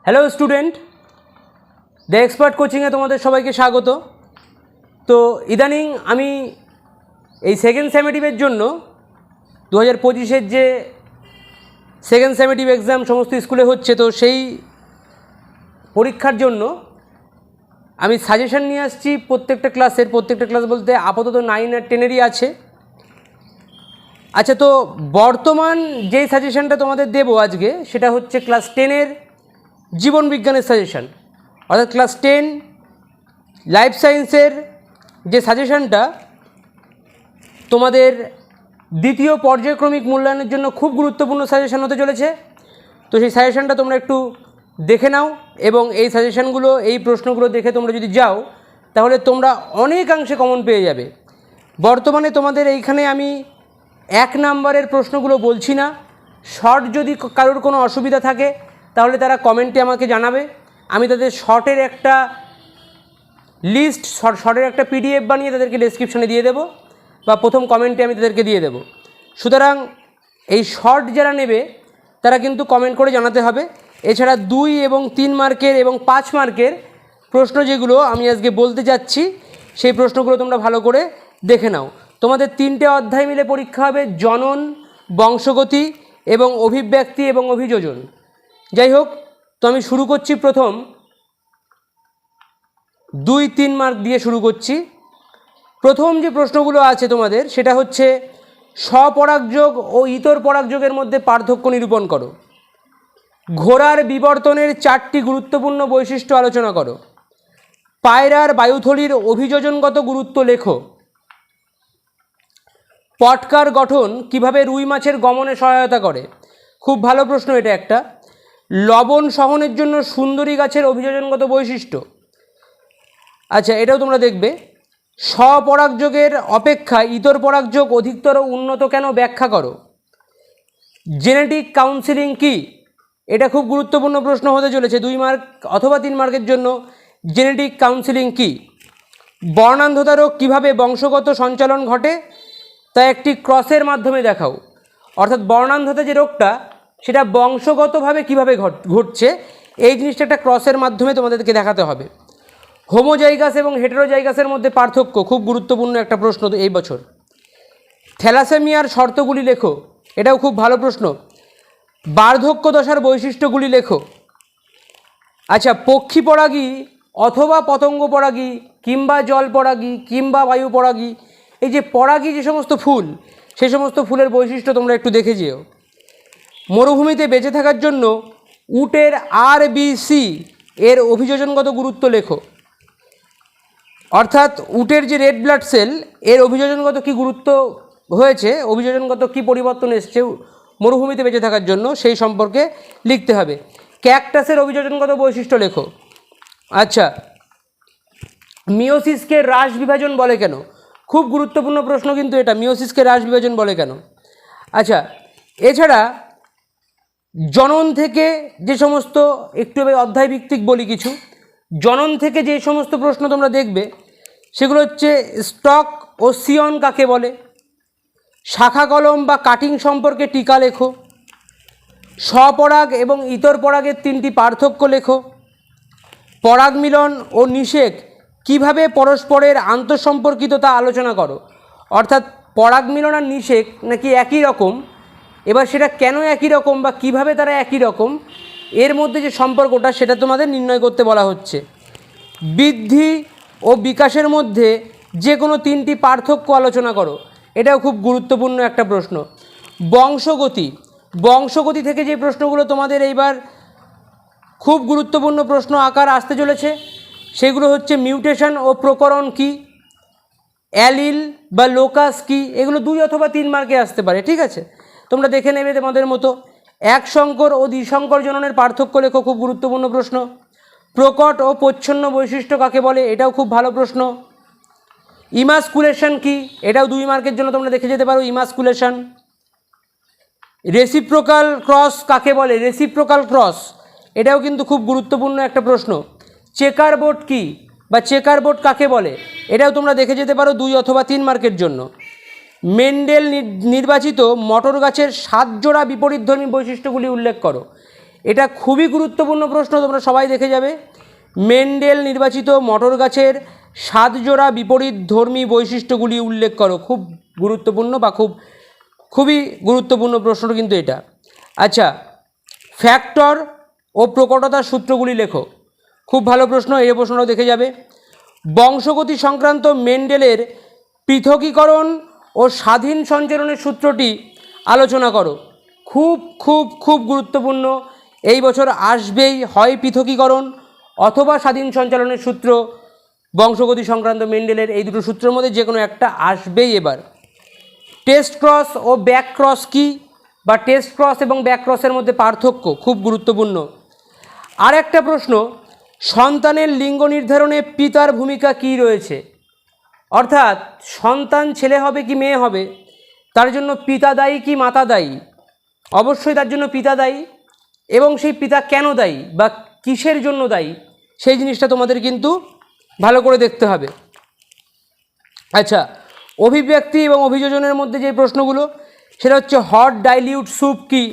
Hello student, the expert কোচিংয়ে তোমাদের সবাইকে স্বাগত। তো ইদানিং আমি এই সেকেন্ড সেমেটিভের জন্য 2025-এর যে সেকেন্ড সেমেটিভ এক্সাম সমস্ত স্কুলে হচ্ছে, তো সেই পরীক্ষার জন্য আমি সাজেশন নিয়ে আসছি প্রত্যেকটা ক্লাস বলতে আপাতত 9 আর 10-এরই আছে। আচ্ছা, তো বর্তমান যেই সাজেশনটা তোমাদের দেবো আজকে সেটা হচ্ছে ক্লাস 10-এর জীবন বিজ্ঞানের সাজেশন, অর্থাৎ ক্লাস 10 লাইফ সায়েন্সের যে সাজেশনটা তোমাদের দ্বিতীয় পর্যায়ক্রমিক মূল্যায়নের জন্য খুব গুরুত্বপূর্ণ সাজেশন হতে চলেছে। তো সেই সাজেশনটা তোমরা একটু দেখে নাও, এবং এই সাজেশনগুলো, এই প্রশ্নগুলো দেখে তোমরা যদি যাও তাহলে তোমরা অনেকাংশে কমন পেয়ে যাবে। বর্তমানে তোমাদের এইখানে আমি 1 নম্বরের প্রশ্নগুলো বলছি না। শর্ট যদি কারোর কোনো অসুবিধা থাকে তাহলে তারা কমেন্টে আমাকে জানাবে, আমি তাদের শর্টের একটা লিস্ট, শর্টের একটা পিডিএফ বানিয়ে তাদেরকে ডেসক্রিপশনে দিয়ে দেবো, বা প্রথম কমেন্টে আমি তাদেরকে দিয়ে দেবো। সুতরাং এই শর্ট যারা নেবে তারা কিন্তু কমেন্ট করে জানাতে হবে। এছাড়া 2 এবং 3 মার্কের এবং 5 মার্কের প্রশ্ন যেগুলো আমি আজকে বলতে যাচ্ছি, সেই প্রশ্নগুলো তোমরা ভালো করে দেখে নাও। তোমাদের 3টে অধ্যায় মিলে পরীক্ষা হবে: জনন, বংশগতি এবং অভিব্যক্তি এবং অভিযোজন। যাই হোক, তো আমি শুরু করছি। প্রথম 2-3 মার্ক দিয়ে শুরু করছি। প্রথম যে প্রশ্নগুলো আছে তোমাদের সেটা হচ্ছে স্বপরাগযোগ ও ইতর পরাগযোগের মধ্যে পার্থক্য নিরূপণ করো। ঘোড়ার বিবর্তনের 4টি গুরুত্বপূর্ণ বৈশিষ্ট্য আলোচনা করো। পায়রার বায়ুথলির অভিযোজনগত গুরুত্ব লেখো। পটকার গঠন কিভাবে রুই মাছের গমনে সহায়তা করে? খুব ভালো প্রশ্ন এটা একটা। লবণ সহনের জন্য সুন্দরী গাছের অভিযোজনগত বৈশিষ্ট্য। আচ্ছা, এটাও তোমরা দেখবে। স্বপরাগযোগের অপেক্ষা ইতর পরাগযোগ অধিকতর উন্নত কেন ব্যাখ্যা করো। জেনেটিক কাউন্সিলিং কি? এটা খুব গুরুত্বপূর্ণ প্রশ্ন হতে চলেছে 2 মার্ক অথবা 3 মার্কের জন্য। জেনেটিক কাউন্সিলিং কি? বর্ণান্ধতা রোগ কীভাবে বংশগত সঞ্চালন ঘটে তা একটি ক্রসের মাধ্যমে দেখাও। অর্থাৎ বর্ণান্ধতা যে রোগটা সেটা বংশগতভাবে কীভাবে ঘটছে, এই জিনিসটা একটা ক্রসের মাধ্যমে তোমাদেরকে দেখাতে হবে। হোমোজাইগাস এবং হেটেরোজাইগাসের মধ্যে পার্থক্য খুব গুরুত্বপূর্ণ একটা প্রশ্ন এই বছর। থ্যালাসেমিয়ার শর্তগুলি লেখো। এটাও খুব ভালো প্রশ্ন। বার্ধক্য দশার বৈশিষ্ট্যগুলি লেখো। আচ্ছা, পক্ষী পরাগী অথবা পতঙ্গ পরাগী কিংবা জল পরাগী কিংবা বায়ু পরাগী, এই যে পরাগী যে সমস্ত ফুল, সেই সমস্ত ফুলের বৈশিষ্ট্য তোমরা একটু দেখে যেও। মরুভূমিতে বেঁচে থাকার জন্য উটের RBC এর অভিযোজনগত গুরুত্ব লেখো। অর্থাৎ উটের যে রেড ব্লাড সেল, এর অভিযোজনগত কী গুরুত্ব হয়েছে, অভিযোজনগত কী পরিবর্তন এসছে মরুভূমিতে বেঁচে থাকার জন্য, সেই সম্পর্কে লিখতে হবে। ক্যাকটাসের অভিযোজনগত বৈশিষ্ট্য লেখো। আচ্ছা, মিওসিসকে হ্রাস বিভাজন বলে কেন? খুব গুরুত্বপূর্ণ প্রশ্ন কিন্তু এটা, মিওসিসকে হ্রাস বিভাজন বলে কেন। আচ্ছা, এছাড়া জনন থেকে যে সমস্ত, একটু অধ্যায় ভিত্তিক বলি কিছু, জনন থেকে যে সমস্ত প্রশ্ন তোমরা দেখবে সেগুলো হচ্ছে স্টক ও সিয়ন কাকে বলে, শাখা কলম বা কাটিং সম্পর্কে টিকা লেখো, স্বপরাগ এবং ইতর পরাগের 3টি পার্থক্য লেখো, পরাগ মিলন ও নিষেক কিভাবে পরস্পরের আন্তঃসম্পর্কিত তা আলোচনা করো। অর্থাৎ পরাগ মিলন আর নিষেক নাকি একই রকম, এবার সেটা কেন একই রকম বা কিভাবে তারা একই রকম, এর মধ্যে যে সম্পর্কটা সেটা তোমাদের নির্ণয় করতে বলা হচ্ছে। বৃদ্ধি ও বিকাশের মধ্যে যে কোনো 3টি পার্থক্য আলোচনা করো। এটাও খুব গুরুত্বপূর্ণ একটা প্রশ্ন। বংশগতি থেকে যে প্রশ্নগুলো তোমাদের এইবার খুব গুরুত্বপূর্ণ প্রশ্ন আকার আসতে চলেছে সেগুলো হচ্ছে মিউটেশন ও প্রকরণ কি, অ্যালিল বা লোকাস কি, এগুলো 2 অথবা 3 মার্কে আসতে পারে। ঠিক আছে, তোমরা দেখে নেবে তোমাদের মতো। এক সংকর ও দ্বিসংকর জননের পার্থক্য লেখো, খুব গুরুত্বপূর্ণ প্রশ্ন। প্রকট ও প্রচ্ছন্ন বৈশিষ্ট্য কাকে বলে? এটাও খুব ভালো প্রশ্ন। ইমাসকুলেশন কি? এটাও 2 মার্কের জন্য তোমরা দেখে যেতে পারো, ইমাসকুলেশন। রেসিপ্রোকাল ক্রস কাকে বলে? রেসিপ্রোকাল ক্রস, এটাও কিন্তু খুব গুরুত্বপূর্ণ একটা প্রশ্ন। চেকার বোর্ড কি বা চেকার বোর্ড কাকে বলে? এটাও তোমরা দেখে যেতে পারো 2 অথবা 3 মার্কের জন্য। মেন্ডেল নির্বাচিত মটর গাছের 7 জোড়া বিপরীতধর্মী বৈশিষ্ট্যগুলি উল্লেখ করো। এটা খুবই গুরুত্বপূর্ণ প্রশ্ন, তোমরা সবাই দেখে যাবে। মেন্ডেল নির্বাচিত মটর গাছের 7 জোড়া বিপরীত ধর্মী বৈশিষ্ট্যগুলি উল্লেখ করো। খুব গুরুত্বপূর্ণ বা খুবই গুরুত্বপূর্ণ প্রশ্ন কিন্তু এটা। আচ্ছা, ফ্যাক্টর ও প্রকটতার সূত্রগুলি লেখো। খুব ভালো প্রশ্ন, এই প্রশ্নটাও দেখে যাবে। বংশগতি সংক্রান্ত মেন্ডেলের পৃথকীকরণ ও স্বাধীন সঞ্চালনের সূত্রটি আলোচনা করো। খুব খুব খুব গুরুত্বপূর্ণ, এই বছর আসবেই, হয় পৃথকীকরণ অথবা স্বাধীন সঞ্চালনের সূত্র। বংশগতি সংক্রান্ত মেন্ডেলের এই দুটো সূত্রের মধ্যে যে কোনো একটা আসবেই এবার। টেস্ট ক্রস ও ব্যাক ক্রস কী, বা টেস্ট ক্রস এবং ব্যাক ক্রসের মধ্যে পার্থক্য, খুব গুরুত্বপূর্ণ। আর একটা প্রশ্ন, সন্তানের লিঙ্গ নির্ধারণে পিতার ভূমিকা কী রয়েছে? অর্থাৎ সন্তান ছেলে হবে কি মেয়ে হবে, তার জন্য পিতা দায়ী কি মাতা দায়ী? অবশ্যই তার জন্য পিতা দায়ী, এবং সেই পিতা কেন দায়ী বা কিসের জন্য দায়ী, সেই জিনিসটা তোমাদের কিন্তু ভালো করে দেখতে হবে। আচ্ছা, অভিব্যক্তি এবং অভিযোজনের মধ্যে যে প্রশ্নগুলো, সেটা হচ্ছে হট ডাইলিউট স্যুপ কি,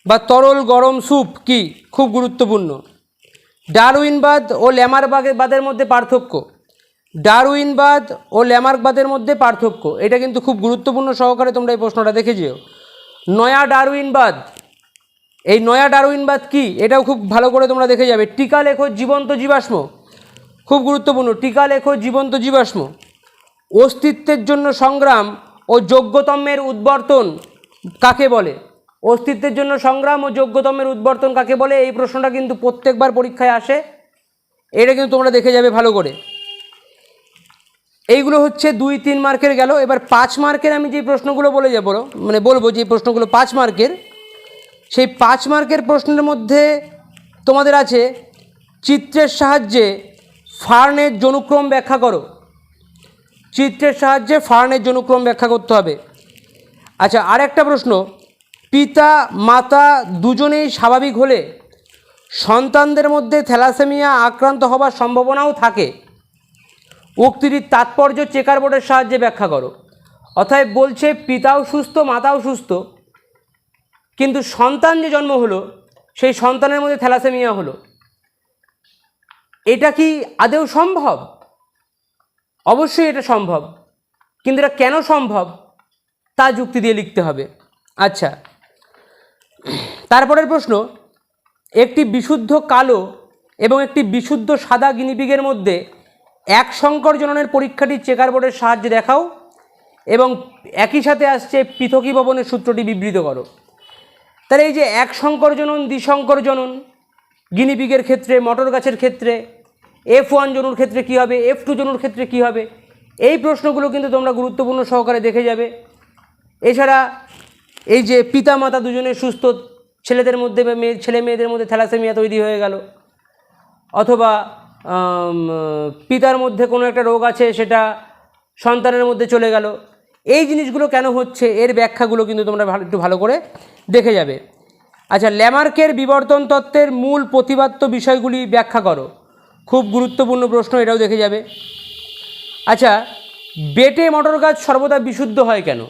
বা তরল গরম স্যুপ কি, খুব গুরুত্বপূর্ণ। ডারউইনবাদ ও ল্যামার্কবাদের মধ্যে পার্থক্য, ডারউইনবাদ ও ল্যামার্কবাদের মধ্যে পার্থক্য, এটা কিন্তু খুব গুরুত্বপূর্ণ সহকারে তোমরা এই প্রশ্নটা দেখে যেও। নয়া ডারউইনবাদ, এই নয়া ডারউইনবাদ কি, এটাও খুব ভালো করে তোমরা দেখে যাবে। টিকা লেখো জীবন্ত জীবাশ্ম, খুব গুরুত্বপূর্ণ, টিকা লেখো জীবন্ত জীবাশ্ম। অস্তিত্বের জন্য সংগ্রাম ও যোগ্যতমের উদ্বর্তন কাকে বলে? অস্তিত্বের জন্য সংগ্রাম ও যোগ্যতমের উদ্বর্তন কাকে বলে, এই প্রশ্নটা কিন্তু প্রত্যেকবার পরীক্ষায় আসে, এটা কিন্তু তোমরা দেখে যাবে ভালো করে। এইগুলো হচ্ছে 2-3 মার্কের গেল। এবার 5 মার্কের আমি যে প্রশ্নগুলো বলবো যে প্রশ্নগুলো 5 মার্কের, সেই 5 মার্কের প্রশ্নের মধ্যে তোমাদের আছে চিত্রের সাহায্যে ফার্নের যৌনক্রম ব্যাখ্যা করো। চিত্রের সাহায্যে ফার্নের যৌনক্রম ব্যাখ্যা করতে হবে। আচ্ছা, আর একটা প্রশ্ন, পিতা মাতা দুজনেই স্বাভাবিক হলে সন্তানদের মধ্যে থ্যালাসেমিয়া আক্রান্ত হবার সম্ভাবনাও থাকে। উক্তিটির তাৎপর্য চেকার বোর্ডের সাহায্যে ব্যাখ্যা করো। অর্থাৎ বলছে পিতাও সুস্থ মাতাও সুস্থ, কিন্তু সন্তান যে জন্ম হলো সেই সন্তানের মধ্যে থ্যালাসেমিয়া হলো, এটা কি আদৌ সম্ভব? অবশ্যই এটা সম্ভব, কিন্তু এটা কেন সম্ভব তা যুক্তি দিয়ে লিখতে হবে। আচ্ছা, তারপরের প্রশ্ন, একটি বিশুদ্ধ কালো এবং একটি বিশুদ্ধ সাদা গিনিপিগের মধ্যে এক সংকর জননের পরীক্ষাটি চেকার বোর্ডের সাহায্যে দেখাও, এবং একই সাথে আসছে পৃথকীভবনের সূত্রটি বিবৃত করো। তাহলে এই যে এক সংকর জনন দ্বিসংকর জনন গিনিপিগের ক্ষেত্রে, মটর গাছের ক্ষেত্রে, F1 জনুর ক্ষেত্রে কী হবে, F2 জনুর ক্ষেত্রে কী হবে, এই প্রশ্নগুলো কিন্তু তোমরা গুরুত্বপূর্ণ সহকারে দেখে যাবে। এছাড়া এই যে পিতা মাতা দুজনের সুস্থ, ছেলেদের মধ্যে বা ছেলে মেয়েদের মধ্যে থ্যালাসেমিয়া তৈরি হয়ে গেল, অথবা পিতার মধ্যে কোনো একটা রোগ আছে সেটা সন্তানের মধ্যে চলে গেল, এই জিনিসগুলো কেন হচ্ছে এর ব্যাখ্যাগুলো কিন্তু তোমরা একটু ভালো করে দেখে যাবে। আচ্ছা, ল্যামার্কের বিবর্তন তত্ত্বের মূল প্রতিপাদ্য বিষয়গুলি ব্যাখ্যা করো। খুব গুরুত্বপূর্ণ প্রশ্ন, এটাও দেখে যাবে। আচ্ছা, বেটে মটর গাছ সর্বদা বিশুদ্ধ হয় কেন?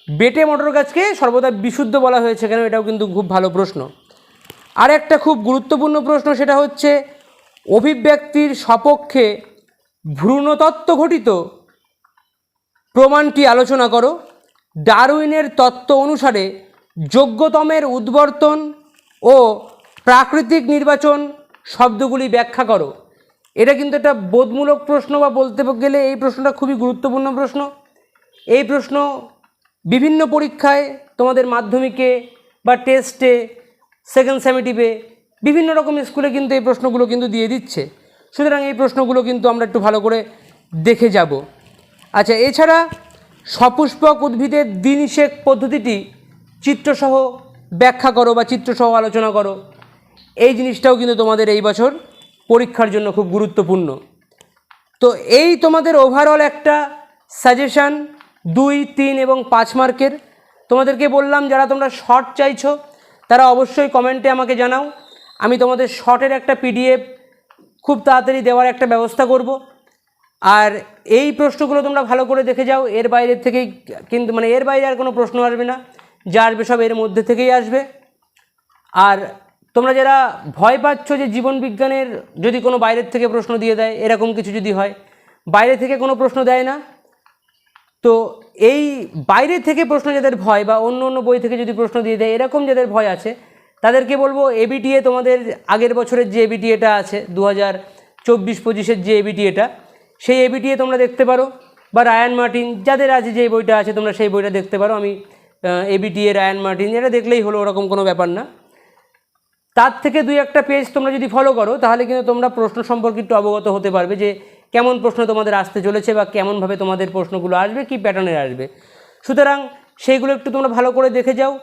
বেটে মটর গাছকে সর্বদা বিশুদ্ধ বলা হয়েছে কেন, এটাও কিন্তু খুব ভালো প্রশ্ন। আর একটা খুব গুরুত্বপূর্ণ প্রশ্ন, সেটা হচ্ছে অভিব্যক্তির সপক্ষে ভ্রূণতত্ত্ব ঘটিত প্রমাণটি আলোচনা করো। ডারউইনের তত্ত্ব অনুসারে যোগ্যতমের উদ্বর্তন ও প্রাকৃতিক নির্বাচন শব্দগুলি ব্যাখ্যা করো। এটা কিন্তু একটা বোধমূলক প্রশ্ন, বা বলতে গেলে এই প্রশ্নটা খুবই গুরুত্বপূর্ণ প্রশ্ন। এই প্রশ্ন বিভিন্ন পরীক্ষায়, তোমাদের মাধ্যমিকে বা টেস্টে, সেকেন্ড সেমেটিভে, বিভিন্ন রকম স্কুলে কিন্তু এই প্রশ্নগুলো কিন্তু দিয়ে দিচ্ছে। সুতরাং এই প্রশ্নগুলো কিন্তু আমরা একটু ভালো করে দেখে যাব। আচ্ছা, এছাড়া সপুষ্পক উদ্ভিদের দ্বিনিষেক পদ্ধতিটি চিত্রসহ ব্যাখ্যা করো বা চিত্রসহ আলোচনা করো। এই জিনিসটাও কিন্তু তোমাদের এই বছর পরীক্ষার জন্য খুব গুরুত্বপূর্ণ। তো এই তোমাদের ওভারঅল একটা সাজেশান 2, 3 এবং 5 মার্কের। তোমাদেরকে বললাম যারা তোমরা শর্ট চাইছো তারা অবশ্যই কমেন্টে আমাকে জানাও, আমি তোমাদের শর্টের একটা PDF খুব তাড়াতাড়ি দেওয়ার একটা ব্যবস্থা করব। আর এই প্রশ্নগুলো তোমরা ভালো করে দেখে যাও, এর বাইরে থেকেই কিন্তু এর বাইরে আর কোনো প্রশ্ন আসবে না, যা আসবে সব এর মধ্যে থেকেই আসবে। আর তোমরা যারা ভয় পাচ্ছ যে জীবন বিজ্ঞানের যদি কোনো বাইরের থেকে প্রশ্ন দিয়ে দেয়, এরকম কিছু যদি হয়, বাইরে থেকে কোনো প্রশ্ন দেয় না। তো এই বাইরে থেকে প্রশ্ন যাদের ভয় বা অন্য অন্য বই থেকে যদি প্রশ্ন দিয়ে দেয়, এরকম যাদের ভয় আছে তাদেরকে বলবো এবিটিএ, তোমাদের আগের বছরের যে এবিটিএটা আছে 2024-25-এর যে এবিটিএটা, সেই এবিটিএ তোমরা দেখতে পারো, বা রায়ান মার্টিন যাদের আছে যে বইটা আছে তোমরা সেই বইটা দেখতে পারো। আমি এবিটিএ, রায়ান মার্টিন এটা দেখলেই হলো, ওরকম কোনো ব্যাপার না। তার থেকে 2-1টা পেজ তোমরা যদি ফলো করো তাহলে কিন্তু তোমরা প্রশ্ন সম্পর্কে একটু অবগত হতে পারবে যে কেমন প্রশ্ন তোমাদের আসতে চলেছে বা কেমনভাবে তোমাদের প্রশ্নগুলো আসবে, কী প্যাটার্নের আসবে। সুতরাং সেইগুলো একটু তোমরা ভালো করে দেখে যাও।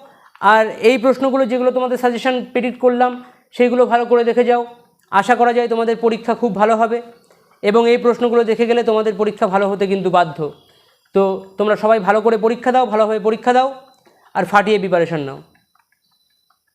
আর এই প্রশ্নগুলো যেগুলো তোমাদের সাজেশন প্রেডিক্ট করলাম সেইগুলো ভালো করে দেখে যাও। আশা করা যায় তোমাদের পরীক্ষা খুব ভালো হবে, এবং এই প্রশ্নগুলো দেখে গেলে তোমাদের পরীক্ষা ভালো হতে কিন্তু বাধ্য। তো তোমরা সবাই ভালো করে পরীক্ষা দাও, ভালোভাবে পরীক্ষা দাও, আর ফাটিয়ে প্রিপারেশন নাও।